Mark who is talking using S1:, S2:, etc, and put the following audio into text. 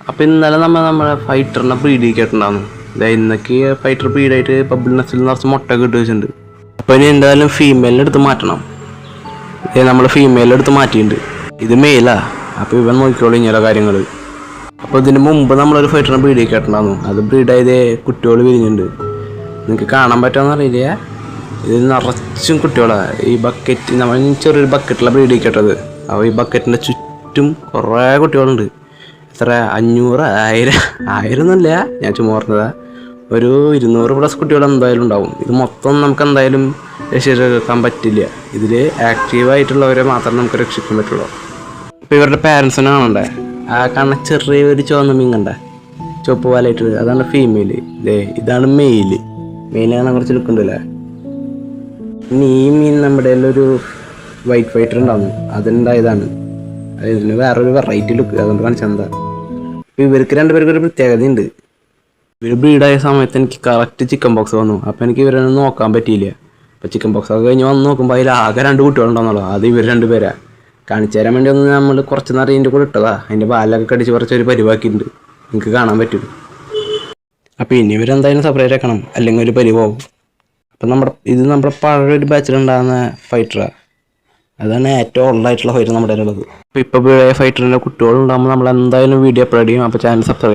S1: അപ്പോൾ ഇന്നലെ നമ്മളെ ഫൈറ്ററിനെ ബ്രീഡ് ചെയ്തിട്ടുണ്ടായിരുന്നു. ഇന്നൊക്കെ ഫൈറ്റർ ബ്രീഡായിട്ട് പബ്ലിക് നെസ്റ്റിൽ നിറച്ച് മുട്ടയൊക്കെ ഇട്ട് വെച്ചിട്ടുണ്ട്. അപ്പോൾ ഇനി എന്തായാലും ഫീമെയിലിനെ എടുത്ത് മാറ്റണം. നമ്മൾ ഫീമെയിലിനെ എടുത്ത് മാറ്റിയിട്ടുണ്ട്. ഇത് മെയിലാ. അപ്പോൾ ഇവൻ നോക്കിക്കോളൂ ഇങ്ങനെ കാര്യങ്ങൾ. അപ്പോൾ ഇതിന് മുമ്പ് നമ്മളൊരു ഫൈറ്ററിനെ ബ്രീഡ് ചെയ്തിട്ടുണ്ടായിരുന്നു. അത് ബ്രീഡായത് കുട്ടികൾ വിരിഞ്ഞിട്ടുണ്ട്. നിങ്ങൾക്ക് കാണാൻ പറ്റുമെന്ന് അറിയില്ല. ഇത് നിറച്ചും കുട്ടികളാണ്. ഈ ബക്കറ്റ് നമ്മൾ ചെറിയൊരു ബക്കറ്റിലാണ് ബ്രീഡ് ചെയ്തിട്ടത്. അപ്പോൾ ഈ ബക്കറ്റിൻ്റെ ചുറ്റും കുറേ കുട്ടികളുണ്ട്. എത്ര 500 1000 ഒന്നുമില്ല, ഞാൻ ചുമ്മാ പറഞ്ഞതാ. ഒരു 200+ കുട്ടികൾ എന്തായാലും ഉണ്ടാവും. ഇത് മൊത്തം നമുക്ക് എന്തായാലും രക്ഷിക്കാൻ പറ്റില്ല. ഇതിൽ ആക്റ്റീവായിട്ടുള്ളവരെ മാത്രമേ നമുക്ക് രക്ഷിക്കാൻ പറ്റുള്ളൂ. ഇപ്പോൾ ഇവരുടെ പാരൻസിനെ കാണണ്ടേ? ആ കാണുന്ന ചെറിയൊരു ചുവന്ന മീൻ കണ്ടേ, ചുവപ്പ് പാലായിട്ട്, അതാണ് ഫീമെയിൽ. ഇതാണ് മെയില്. മെയിലാണ് കുറച്ച് ലുക്കുണ്ടല്ലേ. ഇനി ഈ മീൻ നമ്മുടെ ഒരു വൈറ്റ് ഫൈറ്റർ ഉണ്ടാകുന്നു, അതുണ്ടായതാണ്. ഇതിന് വേറൊരു വെറൈറ്റി ലുക്ക്, അതുകൊണ്ട് കാണിച്ചെന്താ. അപ്പോൾ ഇവർക്ക് രണ്ടുപേർക്കൊരു പ്രത്യേകതയുണ്ട്. ഇവർ ബ്രീഡായ സമയത്ത് എനിക്ക് കറക്റ്റ് ചിക്കൻ ബോക്സ് വന്നു. അപ്പോൾ എനിക്ക് ഇവരൊന്നും നോക്കാൻ പറ്റിയില്ല. അപ്പോൾ ചിക്കൻ ബോക്സ് ഒക്കെ കഴിഞ്ഞ് വന്ന് നോക്കുമ്പോൾ അതിൽ ആകെ 2 കുട്ടികളുണ്ടാകുന്നുള്ളൂ. അത് ഇവർ 2 പേരാണ്. കാണിച്ചു തരാൻ വേണ്ടി ഒന്ന് നമ്മൾ കുറച്ച് നേരം ഇതിൻ്റെ കൂടെ ഇട്ടതാ. അതിൻ്റെ പാലൊക്കെ കടിച്ച് കുറച്ചൊരു പരിവാക്കിയിട്ടുണ്ട്, നിങ്ങൾക്ക് കാണാൻ പറ്റും. അപ്പോൾ ഇനി ഇവരെന്തായാലും സെപ്പറേറ്റ് ആക്കണം, അല്ലെങ്കിൽ ഒരു പരിവാകും. അപ്പം നമ്മുടെ പഴയൊരു ബാച്ചിലുണ്ടാകുന്ന ഫൈറ്ററാണ്. അതാണ് ഏറ്റവും ഓൾഡായിട്ടുള്ള ഫൈറ്റർ നമ്മുടെ ഉള്ളത്. അപ്പോൾ ഇപ്പോൾ ഫൈറ്ററിൻ്റെ കുട്ടികളുണ്ടാകുമ്പോൾ നമ്മൾ എന്തായാലും വീഡിയോ അപ്ലോഡ് ചെയ്യും. അപ്പോൾ ചാനൽ സബ്സ്ക്രൈബ്